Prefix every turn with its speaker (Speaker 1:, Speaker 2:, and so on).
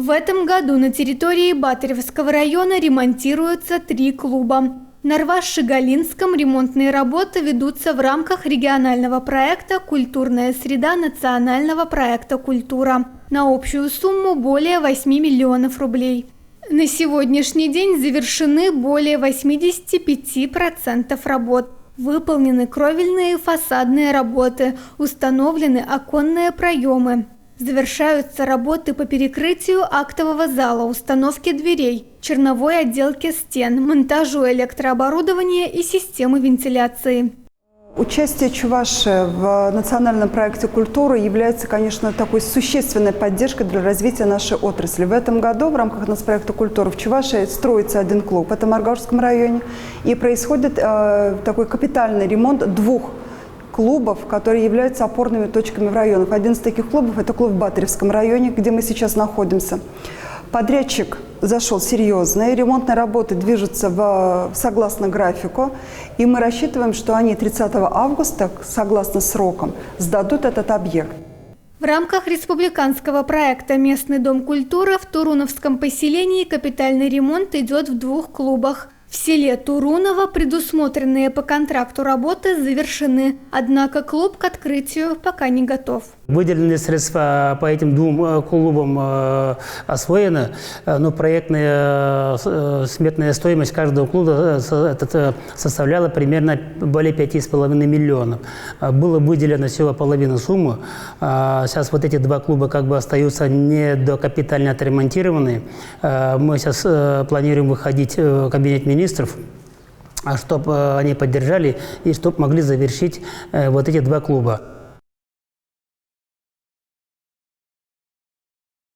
Speaker 1: В этом году на территории Батыревского района ремонтируются 3 клуба. В Нарваш-Шигалинском ремонтные работы ведутся в рамках регионального проекта «Культурная среда» национального проекта «Культура» на общую сумму более 8 миллионов рублей. На сегодняшний день завершены более 85% работ. Выполнены кровельные и фасадные работы, установлены оконные проемы. Завершаются работы по перекрытию актового зала, установке дверей, черновой отделке стен, монтажу электрооборудования и системы вентиляции.
Speaker 2: Участие Чувашии в национальном проекте «Культура» является, конечно, такой существенной поддержкой для развития нашей отрасли. В этом году в рамках нацпроекта «Культура» в Чувашии строится 1 клуб, это в Маргашском районе, и происходит такой капитальный ремонт 2 клубов, которые являются опорными точками в районах. Один из таких клубов – это клуб в Батыревском районе, где мы сейчас находимся. Подрядчик зашел серьезно, ремонтные работы движутся согласно графику, и мы рассчитываем, что они 30 августа, согласно срокам, сдадут этот объект.
Speaker 1: В рамках республиканского проекта «Местный дом культуры» в Туруновском поселении капитальный ремонт идет в 2 клубах. В селе Туруново предусмотренные по контракту работы завершены, однако клуб к открытию пока не готов.
Speaker 3: Выделенные средства по этим 2 клубам освоены, но проектная сметная стоимость каждого клуба составляла примерно более 5,5 миллионов. Было выделено всего половину суммы. Сейчас вот эти 2 клуба как бы остаются не докапитально отремонтированные. Мы сейчас планируем выходить в кабинет министров, чтобы они поддержали и чтобы могли завершить вот эти 2 клуба.